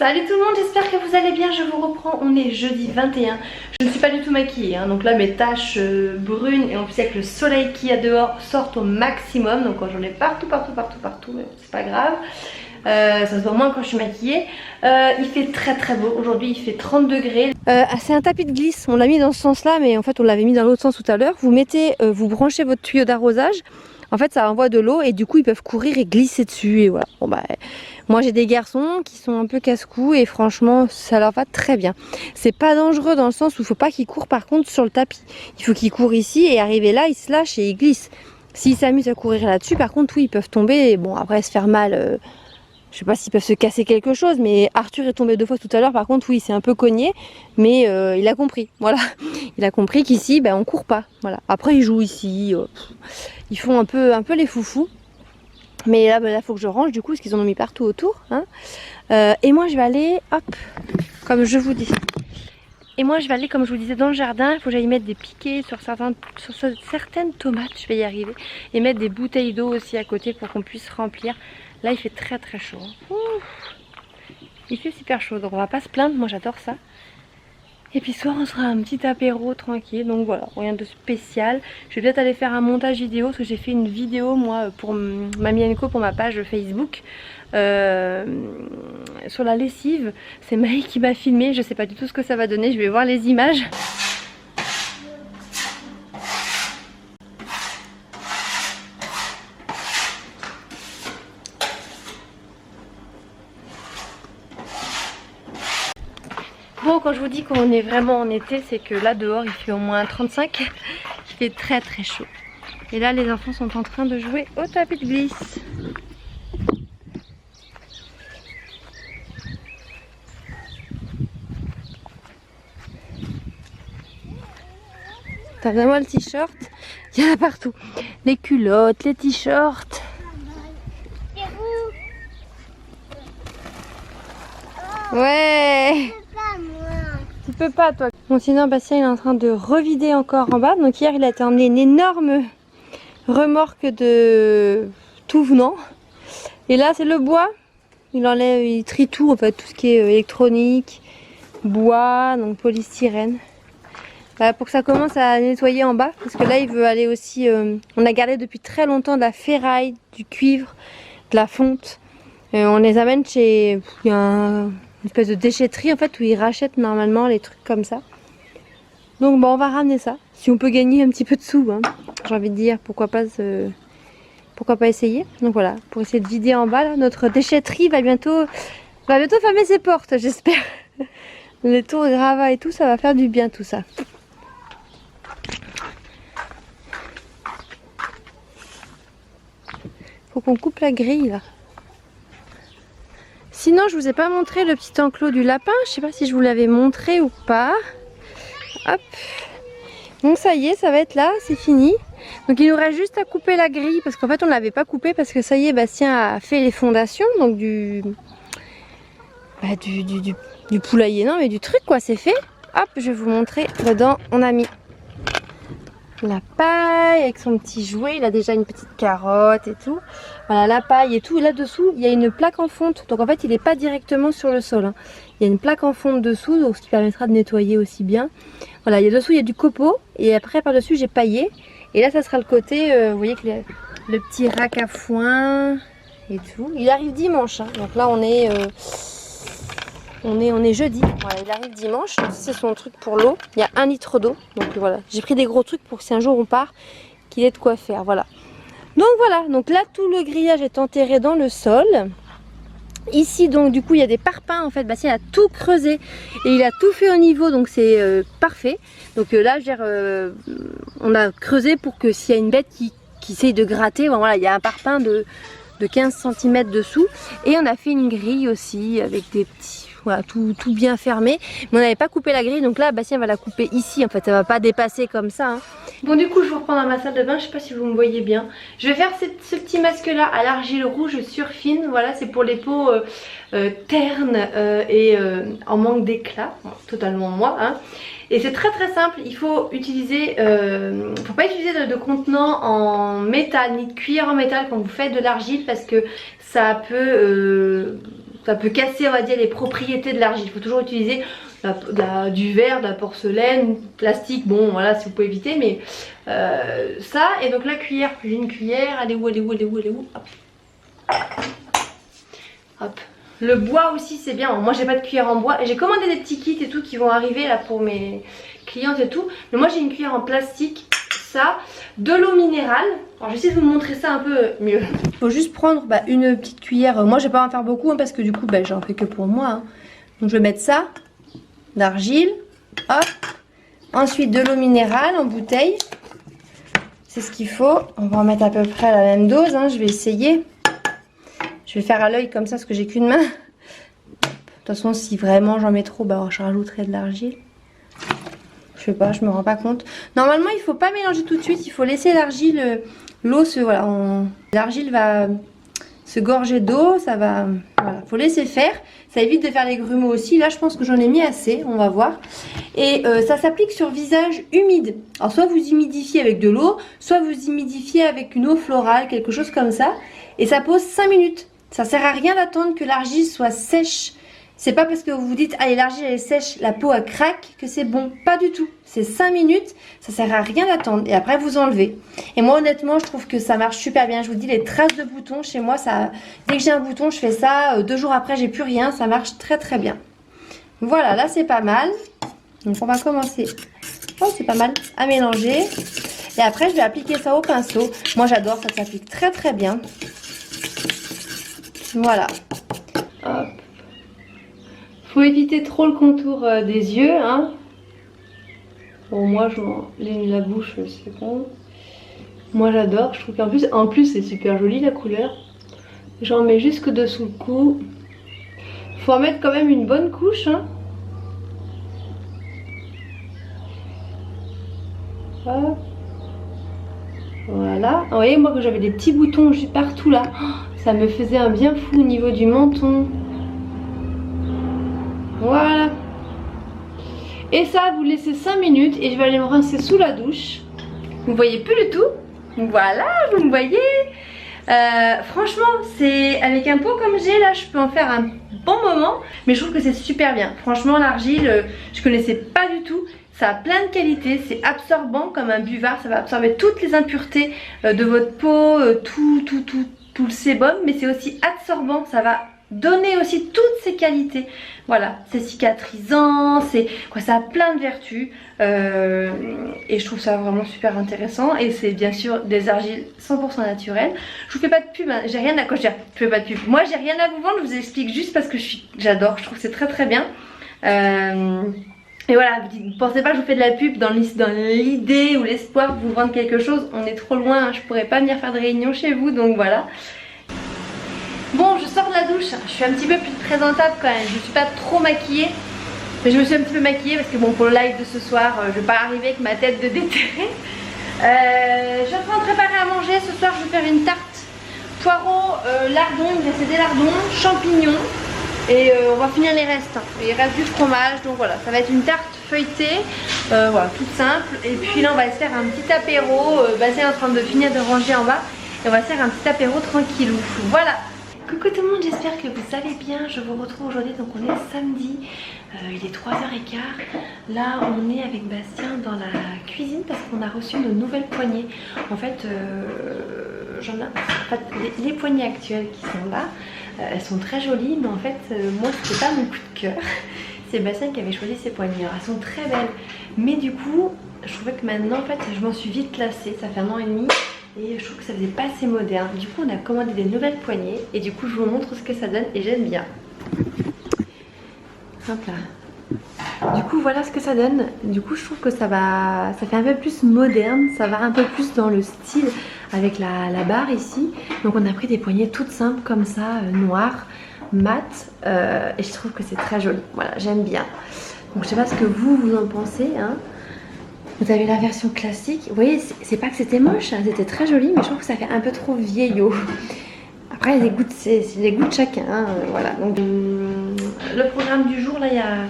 Salut tout le monde, j'espère que vous allez bien, je vous reprends, on est jeudi 21. Je ne suis pas du tout maquillée, hein. Donc là mes taches brunes et en plus avec le soleil qu'il y a dehors sortent au maximum. Donc j'en ai partout, mais c'est pas grave. Ça se voit moins quand je suis maquillée. Il fait très beau, aujourd'hui il fait 30 degrés. C'est un tapis de glisse, on l'a mis dans ce sens là mais en fait on l'avait mis dans l'autre sens tout à l'heure. Vous branchez votre tuyau d'arrosage. En fait ça envoie de l'eau et du coup ils peuvent courir et glisser dessus et voilà. Bon bah moi j'ai des garçons qui sont un peu casse-cou et franchement ça leur va très bien. C'est pas dangereux dans le sens où il faut pas qu'ils courent par contre sur le tapis. Il faut qu'ils courent ici et arriver là ils se lâchent et ils glissent. S'ils s'amusent à courir là-dessus par contre oui ils peuvent tomber et bon après se faire mal. Je sais pas s'ils peuvent se casser quelque chose, mais Arthur est tombé 2 fois tout à l'heure. Par contre, oui, c'est un peu cogné, mais il a compris. Voilà, il a compris qu'ici, ben, on court pas. Voilà. Après, ils jouent ici. Ils font un peu les foufous. Mais là, ben, là, faut que je range du coup, parce qu'ils en ont mis partout autour. Hein. Et moi, je vais aller, hop, comme je vous dis. Et moi, je vais aller, comme je vous disais, dans le jardin. Il faut que j'aille mettre des piquets sur certaines tomates. Je vais y arriver. Et mettre des bouteilles d'eau aussi à côté pour qu'on puisse remplir. Là il fait très chaud. Ouh. Il fait super chaud donc on va pas se plaindre, moi j'adore ça. Et puis ce soir on sera un petit apéro tranquille, donc voilà, rien de spécial. Je vais peut-être aller faire un montage vidéo parce que j'ai fait une vidéo moi pour Mamie & Co pour ma page Facebook sur la lessive. C'est Maï qui m'a filmé, je sais pas du tout ce que ça va donner, je vais voir les images. Bon, quand je vous dis qu'on est vraiment en été, c'est que là dehors il fait au moins 35, il fait très chaud. Et là les enfants sont en train de jouer au tapis de glisse. T'as vraiment le t-shirt, il y en a partout. Les culottes, les t-shirts. Ouais. Tu peux pas toi. Bon sinon Bastien il est en train de revider encore en bas. Donc hier il a été emmené une énorme remorque de tout venant. Et là c'est le bois. Il enlève, il trie tout en fait, tout ce qui est électronique, bois, donc polystyrène. Voilà, pour que ça commence à nettoyer en bas. Parce que là il veut aller aussi, on a gardé depuis très longtemps de la ferraille, du cuivre, de la fonte. On les amène chez, il y a une espèce de déchetterie en fait où ils rachètent normalement les trucs comme ça. Donc bon, on va ramener ça. Si on peut gagner un petit peu de sous, hein, j'ai envie de dire, pourquoi pas essayer. Donc voilà, pour essayer de vider en bas là, notre déchetterie va bientôt fermer ses portes, j'espère. Les tours gravats et tout, ça va faire du bien tout ça. Faut qu'on coupe la grille là. Sinon je vous ai pas montré le petit enclos du lapin, je sais pas si je vous l'avais montré ou pas. Hop. Donc ça y est, ça va être là, c'est fini. Donc il nous reste juste à couper la grille parce qu'en fait on ne l'avait pas coupé parce que ça y est, Bastien a fait les fondations donc du poulailler, non mais du truc quoi, c'est fait. Hop, je vais vous montrer, dedans on a mis la paille avec son petit jouet, il a déjà une petite carotte et tout. Voilà la paille et tout, et là-dessous il y a une plaque en fonte, donc en fait il n'est pas directement sur le sol. Hein. Il y a une plaque en fonte dessous, donc ce qui permettra de nettoyer aussi bien. Voilà, il y a dessous il y a du copeau, et après par-dessus j'ai paillé. Et là ça sera le côté, vous voyez que le petit rack à foin et tout. Il arrive dimanche, hein. Donc là on est jeudi, voilà, il arrive dimanche, c'est son truc pour l'eau, il y a 1 litre d'eau, donc voilà, j'ai pris des gros trucs pour que si un jour on part, qu'il ait de quoi faire, voilà. Donc voilà, donc là tout le grillage est enterré dans le sol. Ici donc du coup il y a des parpaings en fait, Bastien a tout creusé et il a tout fait au niveau donc c'est parfait. Donc là on a creusé pour que s'il y a une bête qui essaye de gratter, bon, voilà, il y a un parpaing de 15 cm dessous et on a fait une grille aussi avec des petits... Voilà, tout bien fermé, mais on n'avait pas coupé la grille, donc là Bastien va la couper ici, en fait ça va pas dépasser comme ça. Hein. Bon du coup je vous reprends dans ma salle de bain, je sais pas si vous me voyez bien. Je vais faire ce petit masque là à l'argile rouge surfine, voilà c'est pour les peaux ternes et en manque d'éclat, bon, totalement moi. Hein. Et c'est très simple, il faut utiliser, faut pas utiliser de contenant en métal ni de cuillère en métal quand vous faites de l'argile parce que ça peut ça peut casser, on va dire, les propriétés de l'argile. Il faut toujours utiliser du verre, de la porcelaine, plastique, bon voilà si vous pouvez éviter, mais ça. Et donc la cuillère, j'ai une cuillère, elle est où, hop. Hop. Le bois aussi c'est bien, moi j'ai pas de cuillère en bois et j'ai commandé des petits kits et tout qui vont arriver là pour mes clientes et tout, mais moi j'ai une cuillère en plastique, ça, de l'eau minérale. Alors j'essaie de vous montrer ça un peu mieux. Il faut juste prendre une petite cuillère, moi je vais pas en faire beaucoup hein, parce que du coup j'en fais que pour moi hein. Donc je vais mettre ça, d'argile, hop, ensuite de l'eau minérale en bouteille, c'est ce qu'il faut. On va en mettre à peu près la même dose hein. Je vais essayer. Je vais faire à l'œil comme ça parce que j'ai qu'une main. De toute façon si vraiment j'en mets trop, je rajouterai de l'argile. Je sais pas, je me rends pas compte. Normalement il faut pas mélanger tout de suite, il faut laisser l'argile, l'eau l'argile va se gorger d'eau, ça va, voilà, faut laisser faire. Ça évite de faire les grumeaux aussi. Là je pense que j'en ai mis assez, on va voir. Et ça s'applique sur visage humide. Alors soit vous humidifiez avec de l'eau, soit vous humidifiez avec une eau florale, quelque chose comme ça. Et ça pose 5 minutes. Ça sert à rien d'attendre que l'argile soit sèche. C'est pas parce que vous vous dites allez l'argile elle est sèche, la peau elle craque que c'est bon. Pas du tout. C'est 5 minutes, ça sert à rien d'attendre. Et après vous enlevez. Et moi honnêtement je trouve que ça marche super bien. Je vous dis les traces de boutons chez moi, ça, dès que j'ai un bouton je fais ça. 2 jours après j'ai plus rien. Ça marche très très bien. Voilà, là c'est pas mal. Donc on va commencer. Oh c'est pas mal à mélanger. Et après je vais appliquer ça au pinceau. Moi j'adore, ça s'applique très très bien. Voilà. Hop. Faut éviter trop le contour des yeux, hein. Bon, moi, je la bouche, c'est bon. Moi, j'adore. Je trouve qu'en plus, c'est super joli la couleur. J'en mets jusque dessous le cou. Faut en mettre quand même une bonne couche, hein. Hop. Voilà. Vous voyez, moi, que j'avais des petits boutons juste partout là. Ça me faisait un bien fou au niveau du menton. Voilà. Et ça, vous laissez 5 minutes et je vais aller me rincer sous la douche. Vous voyez plus du tout. Voilà, vous me voyez. Franchement, c'est avec un pot comme j'ai là, je peux en faire un bon moment. Mais je trouve que c'est super bien. Franchement, l'argile, je connaissais pas du tout. Ça a plein de qualités, c'est absorbant comme un buvard. Ça va absorber toutes les impuretés de votre peau, tout le sébum. Mais c'est aussi absorbant, ça va donner aussi toutes ses qualités. Voilà, c'est cicatrisant, ça a plein de vertus et je trouve ça vraiment super intéressant. Et c'est bien sûr des argiles 100% naturelles. Je vous fais pas de pub, hein. J'ai rien à je fais pas de pub. Moi j'ai rien à vous vendre, je vous explique juste parce que j'adore, je trouve que c'est très très bien. Et voilà, ne pensez pas que je vous fais de la pub dans l'idée ou l'espoir de vous vendre quelque chose. On est trop loin, hein. Je pourrais pas venir faire de réunion chez vous, donc voilà. Bon, je sors de la douche, je suis un petit peu plus présentable quand même, je suis pas trop maquillée. Mais je me suis un petit peu maquillée parce que bon, pour le live de ce soir, je vais pas arriver avec ma tête de déterrée. Je suis en train de préparer à manger, ce soir je vais faire une tarte poireaux, lardons, il me reste des lardons, champignons. Et on va finir les restes, hein. Il reste du fromage, donc voilà, ça va être une tarte feuilletée, voilà, toute simple. Et puis là on va se faire un petit apéro, Bastien est en train de finir de ranger en bas. Et on va se faire un petit apéro tranquillou, voilà. Coucou tout le monde, j'espère que vous allez bien. Je vous retrouve aujourd'hui, donc on est samedi, il est 3h15. Là on est avec Bastien dans la cuisine parce qu'on a reçu nos nouvelles poignées. En fait, les poignées actuelles qui sont là, elles sont très jolies, mais en fait moi c'était pas mon coup de cœur. C'est Bastien qui avait choisi ces poignées. Alors, elles sont très belles, mais du coup je trouvais que maintenant en fait je m'en suis vite lassée. Ça fait 1 an et demi. Et je trouve que ça faisait pas assez moderne. Du coup on a commandé des nouvelles poignées. Et du coup je vous montre ce que ça donne. Et j'aime bien. Hop là. Du coup voilà ce que ça donne. Du coup je trouve que ça fait un peu plus moderne. Ça va un peu plus dans le style. Avec la barre ici. Donc on a pris des poignées toutes simples comme ça, noires, mat. Et je trouve que c'est très joli. Voilà, j'aime bien. Donc je sais pas ce que vous en pensez, hein. Vous avez la version classique. Vous voyez, c'est pas que c'était moche, hein, c'était très joli, mais je trouve que ça fait un peu trop vieillot. Après, c'est les goûts de chacun. Hein, voilà. Donc, le programme du jour, là, il y a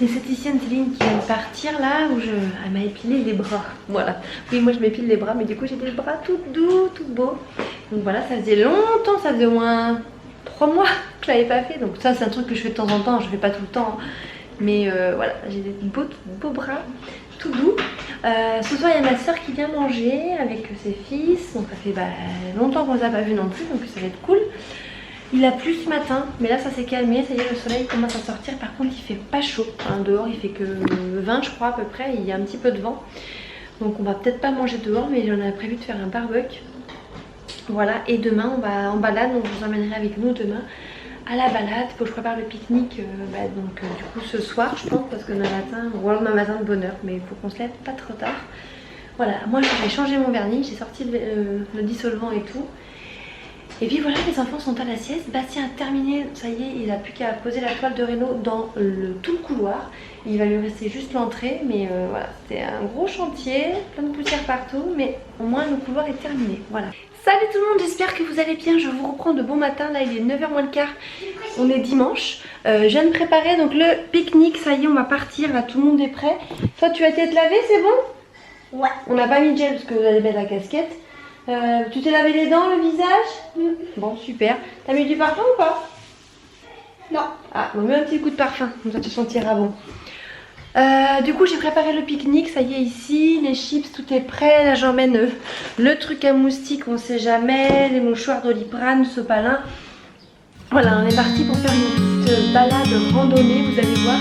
l'esthéticienne Céline qui vient de partir là, où elle m'a épilé les bras. Voilà. Oui, moi je m'épile les bras, mais du coup j'ai des bras tout doux, tout beaux. Donc voilà, ça faisait longtemps, ça faisait au moins 3 mois que je l'avais pas fait. Donc ça c'est un truc que je fais de temps en temps, je fais pas tout le temps. Mais voilà, j'ai des beaux bras tout doux. Ce soir il y a ma soeur qui vient manger avec ses fils. Donc ça fait longtemps qu'on ne les a pas vus non plus, donc ça va être cool. Il a plu ce matin, mais là ça s'est calmé, ça y est, le soleil commence à sortir. Par contre il fait pas chaud, hein, dehors il fait que 20 je crois à peu près, il y a un petit peu de vent. Donc on va peut-être pas manger dehors, mais j'en avais prévu de faire un barbecue. Voilà, et demain on va en balade, donc je vous emmènerai avec nous demain à la balade. Faut que je prépare le pique-nique du coup ce soir je pense, parce que demain matin, ou alors demain matin de bonne heure, mais il faut qu'on se lève pas trop tard. Voilà, moi j'ai changé mon vernis, j'ai sorti le dissolvant et tout. Et puis voilà, les enfants sont à la sieste. Bastien a terminé, ça y est, il n'a plus qu'à poser la toile de réno dans tout le couloir. Il va lui rester juste l'entrée, mais voilà, c'était un gros chantier, plein de poussière partout, mais au moins le couloir est terminé, voilà. Salut tout le monde, j'espère que vous allez bien, je vous reprends de bon matin, là il est 9h moins le quart, on est dimanche. Je viens de préparer donc le pique-nique, ça y est, on va partir, là tout le monde est prêt. Toi tu vas t'être lavé, c'est bon? Ouais. On n'a pas mis de gel parce que vous allez mettre la casquette. Tu t'es lavé les dents, le visage? Bon, super. T'as mis du parfum ou pas? Non. Ah, on met un petit coup de parfum, comme ça tu sentiras bon. Du coup j'ai préparé le pique-nique, ça y est ici, les chips, tout est prêt. Là j'emmène le truc à moustiques, on sait jamais, les mouchoirs Doliprane, sopalin. Voilà, on est parti pour faire une petite balade randonnée, vous allez voir.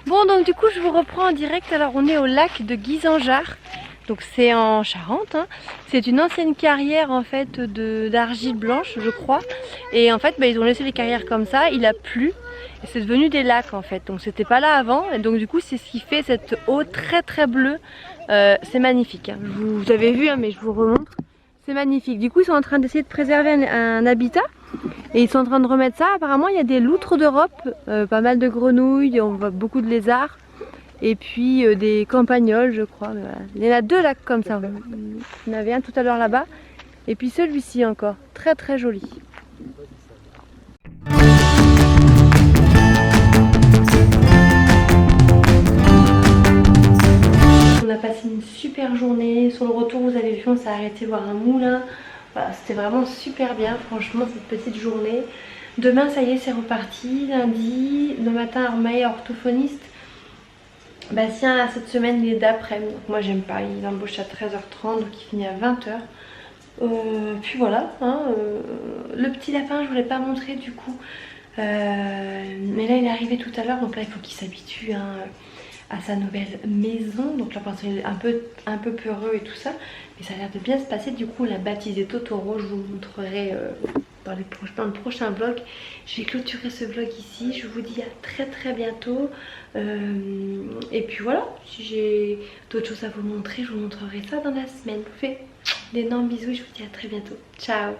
Bon, donc du coup je vous reprends en direct. Alors on est au lac de Guisanjar, donc c'est en Charente, hein. C'est une ancienne carrière en fait d'argile blanche je crois. Et en fait ils ont laissé les carrières comme ça, il a plu et c'est devenu des lacs en fait. Donc c'était pas là avant et donc du coup c'est ce qui fait cette eau très très bleue. C'est magnifique, hein. Vous avez vu hein, mais je vous remontre. C'est magnifique. Du coup ils sont en train d'essayer de préserver un habitat. Et ils sont en train de remettre ça. Apparemment il y a des loutres d'Europe, pas mal de grenouilles, on voit beaucoup de lézards. Et puis des campagnols je crois. Mais voilà. Il y en a 2 lacs comme ça. Il y en avait un tout à l'heure là-bas. Et puis celui-ci encore. Très très joli. On a passé une super journée. Sur le retour vous avez vu on s'est arrêté voir un moulin. Voilà, c'était vraiment super bien franchement cette petite journée. Demain ça y est c'est reparti, lundi, le matin Armaï orthophoniste. Bastien cette semaine il est d'après, donc moi j'aime pas, il embauche à 13h30 donc il finit à 20h. Puis voilà, hein, le petit lapin je voulais pas montrer du coup. Mais là il est arrivé tout à l'heure donc là il faut qu'il s'habitue hein, à sa nouvelle maison. Donc là pour l'instant il est un peu peureux et tout ça. Mais ça a l'air de bien se passer, du coup on l'a baptisé Totoro, je vous montrerai dans le prochain vlog. Je vais clôturer ce vlog ici. Je vous dis à très bientôt. Et puis voilà, si j'ai d'autres choses à vous montrer, je vous montrerai ça dans la semaine. Je vous fais d'énormes bisous et je vous dis à très bientôt. Ciao.